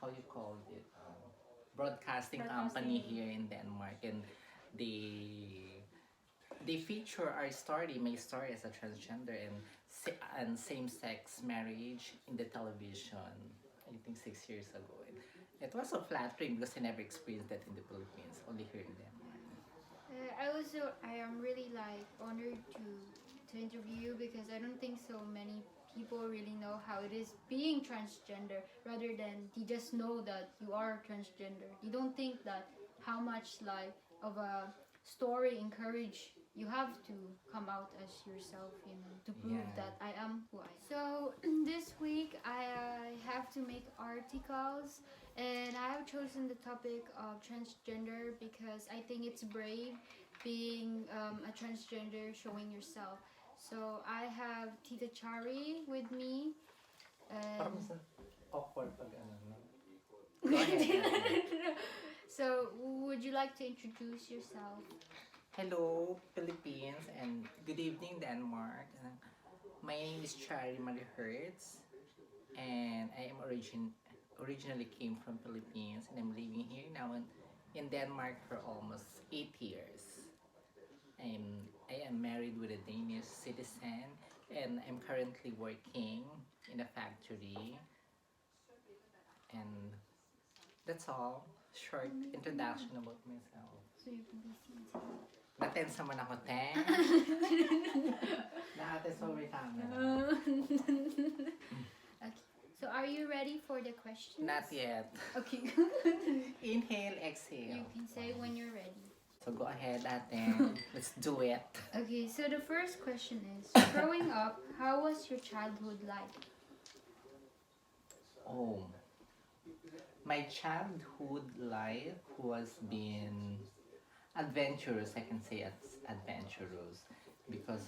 how you call it, broadcasting company here in Denmark, and they they feature our story, my story as a transgender and same-sex marriage in the television. I think 6 years ago. It was so flattering because I never experienced that in the Philippines, only here in Denmark. I am really like honored to interview you because I don't think so many people really know how it is being transgender rather than they just know that you are transgender. They don't think that how much like of a story encourage you have to come out as yourself, you know, to prove Yeah. that I am who I am. So this week I have to make articles and I have chosen the topic of transgender because I think it's brave being a transgender, showing yourself. So I have Tita Chari with me. Parang And minsan awkward pag ano, no? Go ahead. so would you like to introduce yourself? Hello, Philippines, and good evening, Denmark. My name is Chari Marie Hertz, and I am originally came from Philippines, and I'm living here now in Denmark for almost 8 years. I am married with a Danish citizen, and I'm currently working in a factory, and that's all. Short introduction about myself. So you can be seen. Natensa man ako, te. Dati sorry camera. Okay. So are you ready for the questions? Not yet. Okay. Inhale, exhale. You can say when you're ready. So go ahead, ate. Let's do it. Okay, so the first question is, growing up, how was your childhood like? Oh, my childhood life was been adventurous. I can say it's adventurous because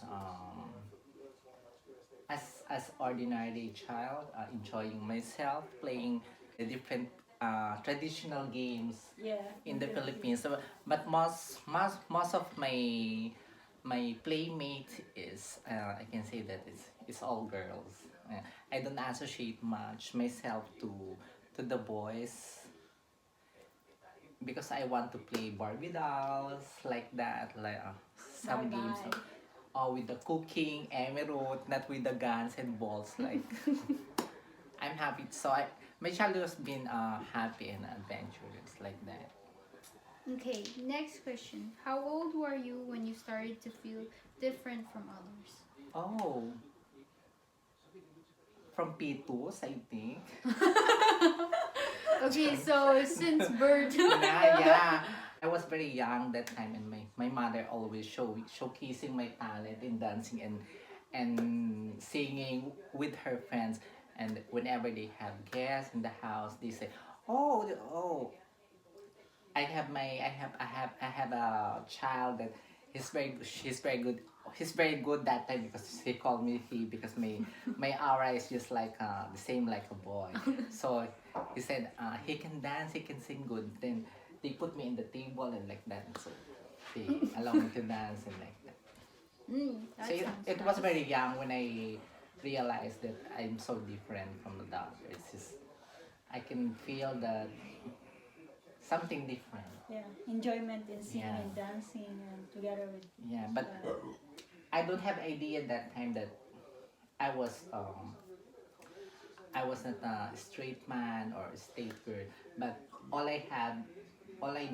as ordinary child, enjoying myself, playing the different traditional games in the Philippines. So, but most of my playmates is I can say that it's all girls. I don't associate much myself to the boys because I want to play Barbie dolls like that, like some games. With the cooking, emerald, not with the guns and balls. Like I'm happy. So my childhood has been happy and adventurous like that. Okay, next question. How old were you when you started to feel different from others? Oh, from P2s, I think. Okay, so since birth. Yeah. I was very young that time, and my mother always showcasing my talent in dancing and singing with her friends. And whenever they have guests in the house, they say, "Oh, I have a child that she's very good. He's very good that time because he called me he because my aura is just like the same like a boy. So he said he can dance, he can sing good. Then they put me in the table and like that. So they allow me to dance and like that. That So it sounds was nice. very young when I realized that I'm so different from the others. It's just I can feel that something different. Yeah, enjoyment in singing Yeah. and dancing and together with. Yeah, but I don't have idea that time that I I wasn't a straight man or a straight girl. But all I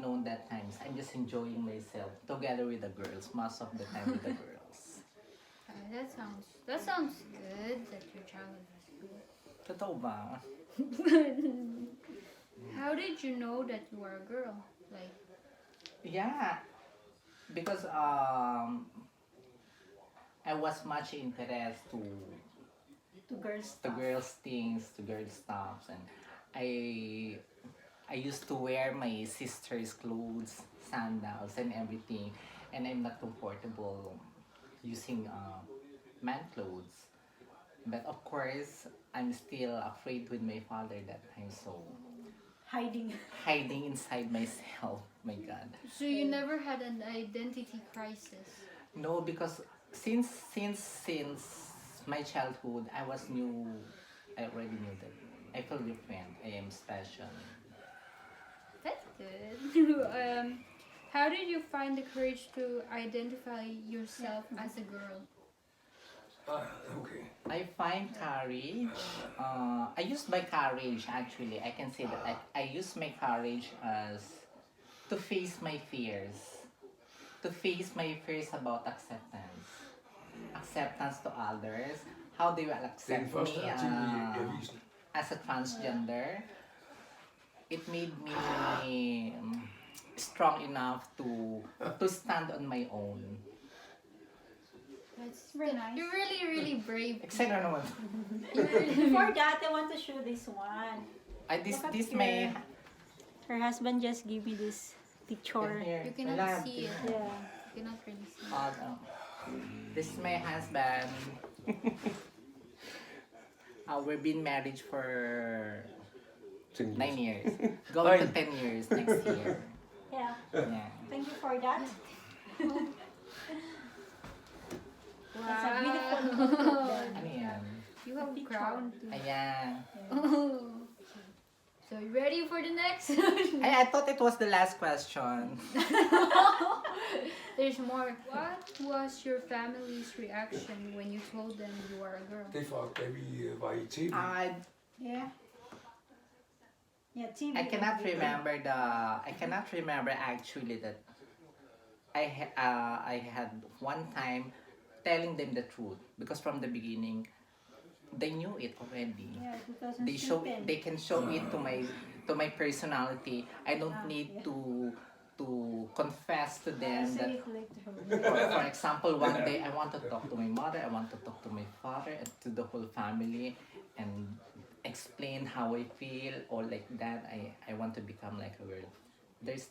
know that time is I'm just enjoying myself together with the girls, most of the time with the girls. That sounds good that your childhood was good. Totoo ba? How did you know that you were a girl? Like, Yeah, because I was much interested To girls to stuff. girls things, to girls stuffs, and I I used to wear my sister's clothes, sandals, and everything, and I'm not comfortable using man clothes. But of course, I'm still afraid with my father that time, so Hiding. hiding inside myself. My God, so you never had an identity crisis? no, because since my childhood, I already knew that I feel different. I am special. That's good. How did you find the courage to identify yourself as a girl? Okay. I find courage. I use my courage actually. I can say that I use my courage as to face my fears. To face my fears about acceptance. Acceptance to others. How they will Den accept første me artikel i avisen. as a transgender. It made me strong enough to stand on my own. That's Very nice. You're really, really brave. Excited naman. Before that, I want to show this one. This Look at this here. may Her husband just gave me this picture. here. You cannot see it. Yeah. You cannot really see it. This is my husband. We've been married for 10 9 years. years. Going to Nine. 10 years next year. Yeah. Yeah. Thank you for that. Wow. That's a beautiful photo. Ano yan? You have a crown too. Ayan. So you ready for the next? I thought it was the last question. There's more. What was your family's reaction when you told them you are a girl? Det er fra, da vi var i tv. Yeah. Yeah, TV. I cannot remember actually that I had one time telling them the truth because from the beginning they knew it already. Yeah, 2010. They can show it to my personality. I don't need to confess to I'll them say that it later. for example, one day I want to talk to my mother, I want to talk to my father and to the whole family and explain how I feel or like that. I want to become like a girl. There's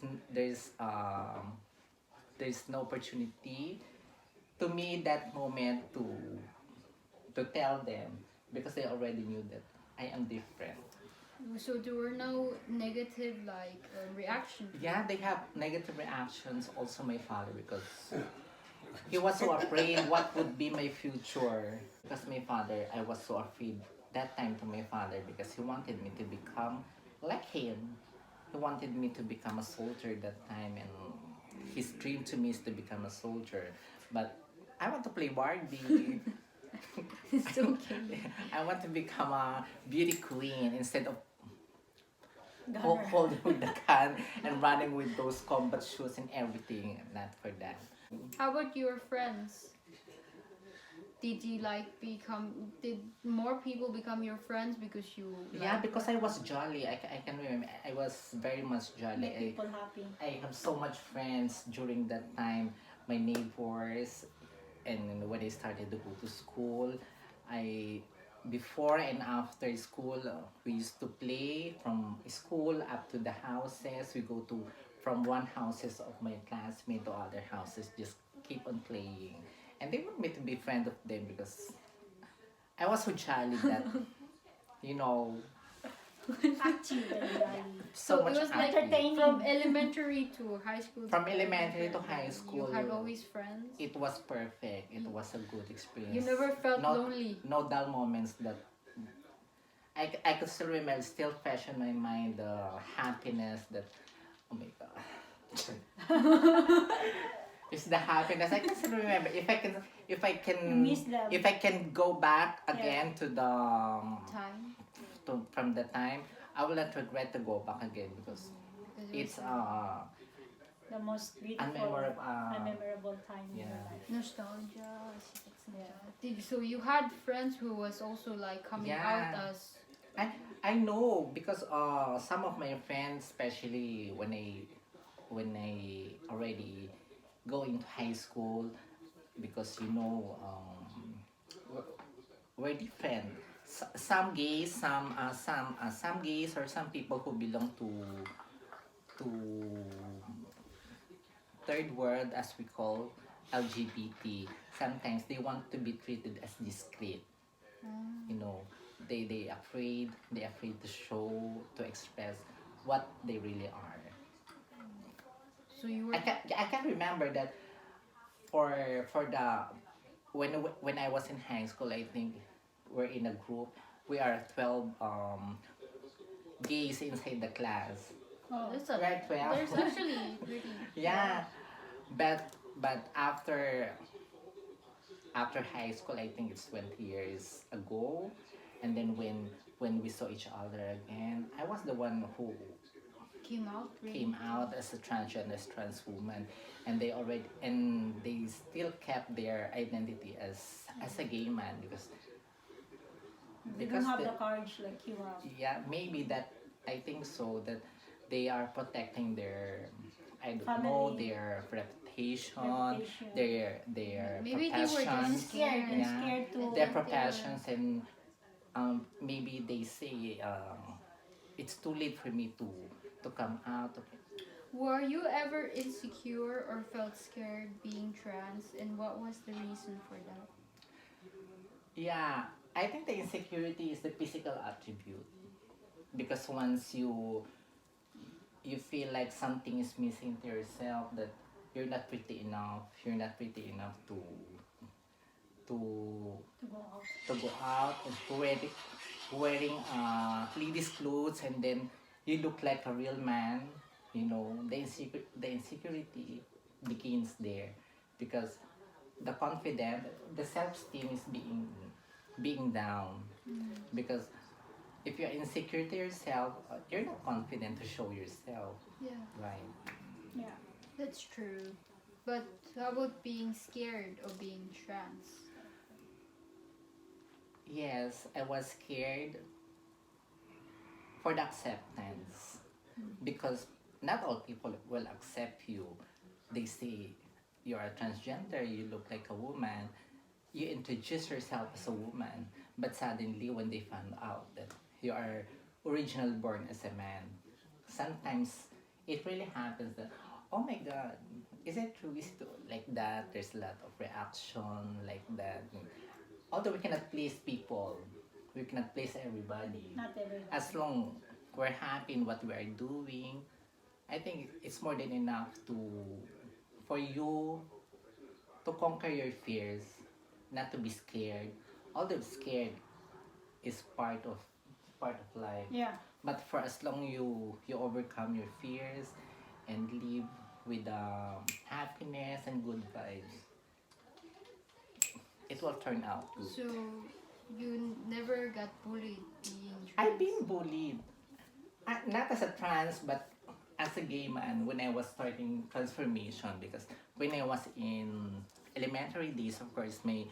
no opportunity to me that moment to tell them because they already knew that I am different. So there were no negative reactions. Yeah, they have negative reactions. Also, my father because he was so afraid what would be my future. Because my father, I was so afraid that time to my father because he wanted me to become like him. He wanted me to become a soldier that time, and his dream to me is to become a soldier. But I want to play Barbie. It's okay. I want to become a beauty queen instead of Gunner. holding with the gun and running with those combat shoes and everything. Not for that. How about your friends? Did you did more people become your friends because you Yeah, because I was jolly. I can remember. I was very much jolly. Make people happy. I have so much friends during that time. My neighbors, and when I started to go to school, before and after school, we used to play from school up to the houses. We go to from one houses of my classmate to other houses, just keep on playing. And they want me to be friend of them because I was so jolly that, you know, Active and jolly. so it much was like entertaining. from elementary to high school. From elementary to high school, You had always friends. it was perfect. It was a good experience. You never felt No- lonely. No dull moments that I could still remember, still fresh in my mind, the happiness that, oh my god. It's the happiness. I can still remember. If I You miss them. if I can go back again to the, Time. from the time, I will not regret to go back again because it's The most beautiful, unmemorable time in your Yeah. life. Nostalgia. Yeah. So you had friends who was also like coming Yeah. out as I know because some of my friends, especially when I already go into high school, because we're different. Some gays, some gays or some people who belong to third world, as we call LGBT. Sometimes they want to be treated as discreet. You know, they afraid to show, to express what they really are. so you were I can remember that for the when I was in high school, I think we're in a group. We are 12 gays inside the class. Oh. Right, well. There's actually really. Yeah, but after high school, I think it's 20 years ago, and then when we saw each other again, I was the one who Came out really. came out as a transgender trans woman, and they still kept their identity as a gay man They because don't have the- the courage like you have. yeah, maybe that, I think so, that they are protecting their, I don't know, Family. their reputation, Reputation. their Maybe they were professions, just scared. They're Yeah. scared to. their They were- professions, and maybe they say it's too late for me to come out. Were you ever insecure or felt scared being trans, and what was the reason for that? Yeah, I think the insecurity is the physical attribute, because once you feel like something is missing to yourself, that you're not pretty enough, to To go out. to go out and wearing ladies clothes, and then you look like a real man. The insecurity begins there, because the self-esteem is being down, because if you're insecure to yourself, you're not confident to show yourself, Yeah, right? Yeah. that's true. But how about being scared of being trans? Yes, I was scared for the acceptance, because not all people will accept you. They say you're a transgender, you look like a woman, you introduce yourself as a woman, but suddenly when they found out that you are originally born as a man, sometimes it really happens that, oh my god, is it true? Is it like that? There's a lot of reaction like that. Although we cannot please people, we cannot please everybody. Not everyone. As long we're happy in what we are doing, I think it's more than enough for you to conquer your fears, not to be scared. Although scared is part of life, Yeah. but for as long you overcome your fears and live with happiness and good vibes, it will turn out good. So you never got bullied being trans? I've been bullied. Not as a trans, but as a gay man when I was starting transformation. Because when I was in elementary days, of course, my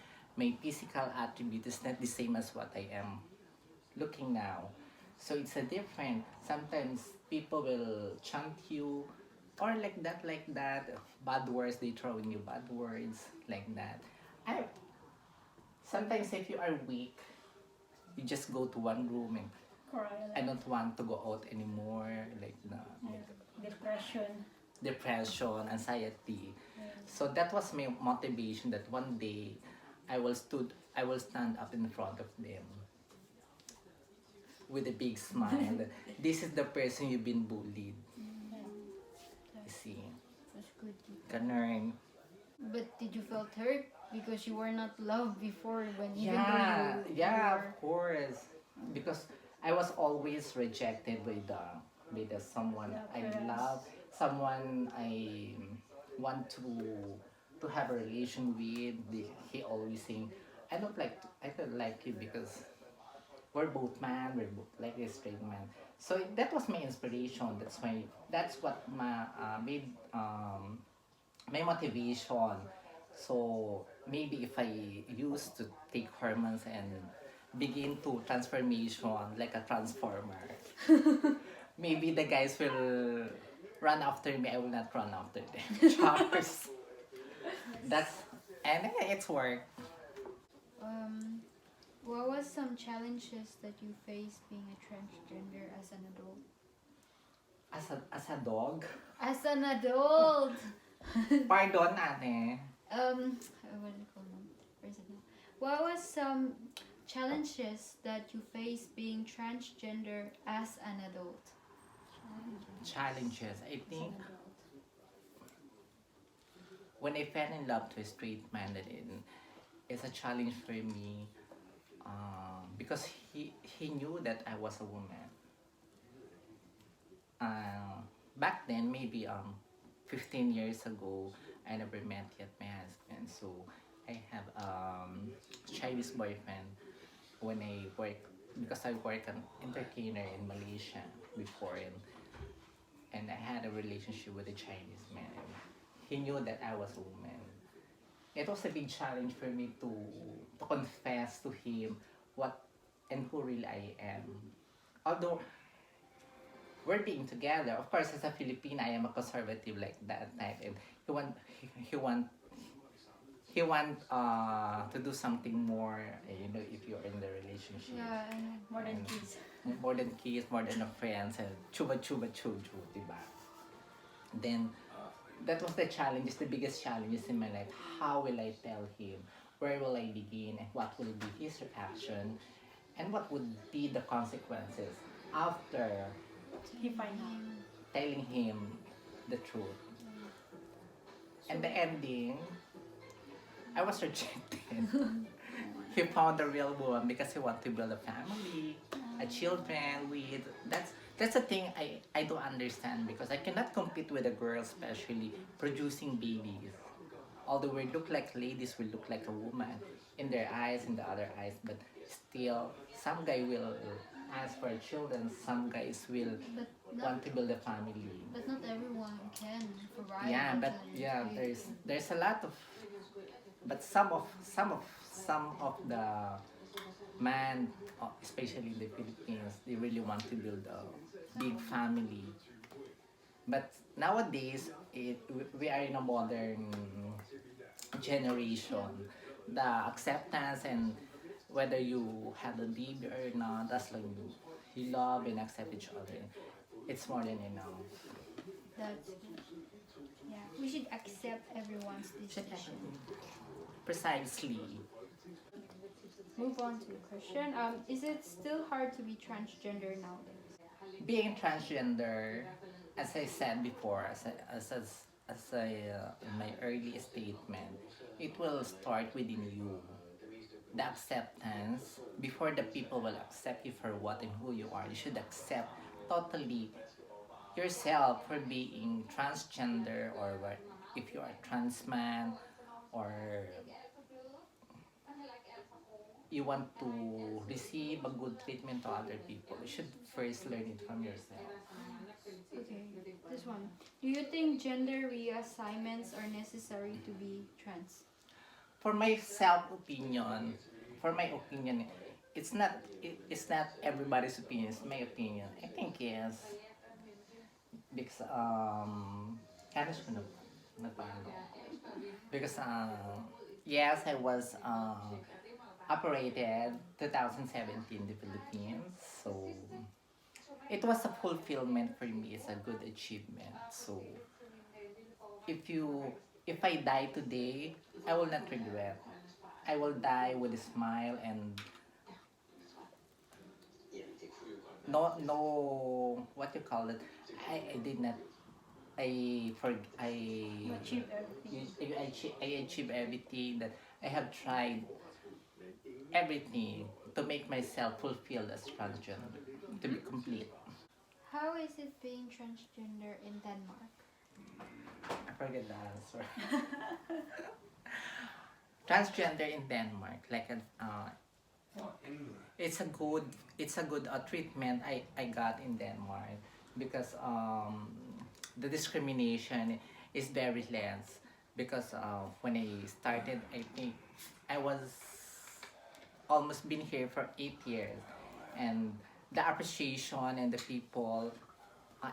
physical attribute is not the same as what I am looking now. So it's a different. Sometimes people will chant you, or like that. Bad words, they throw in you bad words like that. I Sometimes if you are weak, you just go to one room and Cry. I don't want to go out anymore, like Depression. depression, anxiety. Yeah. So that was my motivation, that one day I will stand up in front of them with a big smile. That this is the person you've been bullied. Yeah. You see, That's good. ganun. But did you felt hurt because you were not loved before when even Yeah, though you yeah, were... of course. Because I was always rejected by the someone The I parents. love, someone I want to have a relation with. He always saying, I don't like you because we're both man, we're both like a straight man. So that was my inspiration. That's what made my motivation. So maybe if I used to take hormones and begin to transformation like a transformer, maybe the guys will run after me. I will not run after them. Charles. And it's work. What was some challenges that you faced being a transgender as an adult? As a dog. As an adult! Pardon, ate. What do you call them? Where is it now? What was some challenges that you faced being transgender as an adult? Challenges. I think when I fell in love to a straight man, it's a challenge for me, because he knew that I was a woman. back then, maybe 15 years ago, I never met yet my husband. So I have Chinese boyfriend when I work, because I work an entertainer in Malaysia before, and I had a relationship with a Chinese man. He knew that I was a woman. It was a big challenge for me to confess to him what and who really I am. Although we're being together, of course, as a Filipino, I am a conservative like that type, and he want he want to do something more. If you're in the relationship, Yeah, I know. More than And kids. more than kids, more than a friends, and chuba chuba chuju, diba? Then that was the challenge, the biggest challenges in my life. How will I tell him? Where will I begin? And what will be his reaction? And what would be the consequences after He find out. telling him the truth? And the ending, I was rejected. He found a real woman because he wanted to build a family, a children with. That's a thing I don't understand, because I cannot compete with a girl, especially producing babies. Although we look like ladies, we look like a woman in their eyes, in the other eyes, but still, some guy will ask for children, some guys will But want to build a family. but not everyone can provide. Yeah, but children. yeah, It's there's a lot of, but some of the man, especially in the Philippines, they really want to build a big family. But nowadays, we are in a modern generation. The acceptance and whether you have a baby or not, as long you love and accept each other, it's more than enough. That's yeah. We should accept everyone's decision. Precisely. Move on to the question. Is it still hard to be transgender nowadays? Being transgender, as I said before, in my early statement, it will start within you. The acceptance, before the people will accept you for what and who you are, you should accept totally yourself for being transgender, or if you are trans man, or you want to receive a good treatment to other people, you should first learn it from yourself. Okay, this one. Do you think gender reassignments are necessary to be trans? For my opinion, it's not everybody's opinion. It's my opinion. I think yes, because ano siya nagpaano? Because yes, I was operated 2017 in the Philippines, so it was a fulfillment for me. It's a good achievement. So if you if I die today, I will not regret. I will die with a smile, and no what you call it. I did not. You achieve everything. I achieve everything that I have tried, everything to make myself fulfilled as transgender, to be complete. How is it being transgender in Denmark? I forget the answer. Transgender in Denmark, like it's a good treatment I got in Denmark, because the discrimination is very less, because when I started, I think I was almost been here for 8 years, and the appreciation and the people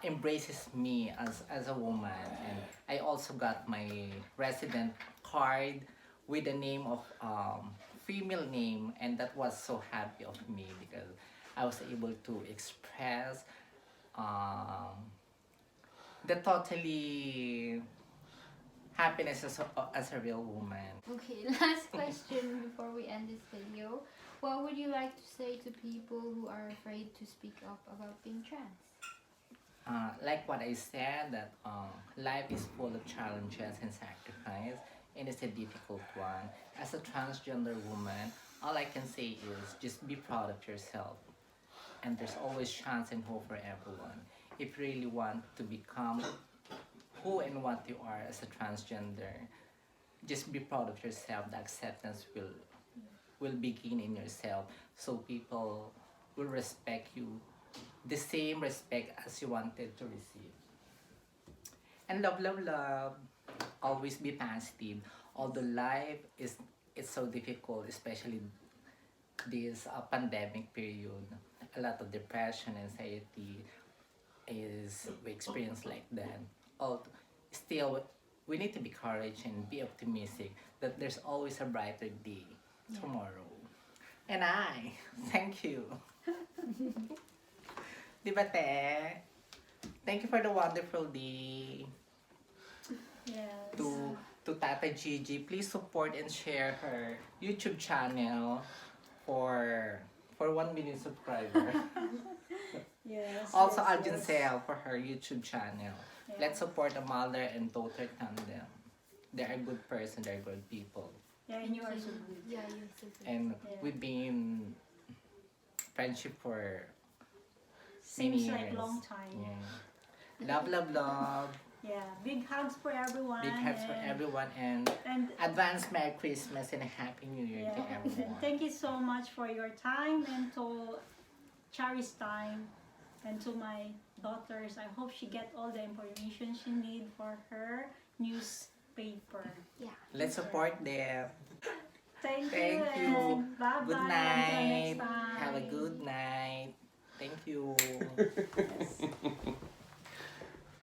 embraces me as a woman, and I also got my resident card with the name of female name, and that was so happy of me, because I was able to express the totally happiness as a real woman. Okay, last question before we end this video. What would you like to say to people who are afraid to speak up about being trans? Like what I said, that life is full of challenges and sacrifice, and it's a difficult one. As a transgender woman, all I can say is just be proud of yourself, and there's always chance and hope for everyone. if you really want to become who and what you are as a transgender, just be proud of yourself. The acceptance will begin in yourself, so people will respect you the same respect as you wanted to receive. And love, love, love. Always be positive. Although life is it's so difficult, especially this pandemic period. A lot of depression, anxiety is we experience like that. Still, we need to be courage and be optimistic that there's always a brighter day tomorrow. And I thank you. Diba, te? Thank you for the wonderful day. Yes. To Tata Gigi, please support and share her YouTube channel for 1 million subscribers. Yes. Also, yes, Arjun yes. Sale for her YouTube channel. Yeah. Let's support a mother and daughter tandem. They're a good person, they're good people. Yeah, and you are so good. Yeah, you're so good. And Yeah. we've been friendship for Seems many like years. long time. Yeah. Love, love, love. Yeah. Big hugs for everyone. Big hugs for and- everyone and And advance Merry Christmas and a Happy New Year to yeah, everyone. and thank you so much for your time and to Chari's time and to my daughters. I hope she get all the information she need for her newspaper. Yeah. Let's support them. Thank Thank you. you. And bye bye. Good Until night. next time. Have a good night. Thank you. Yes.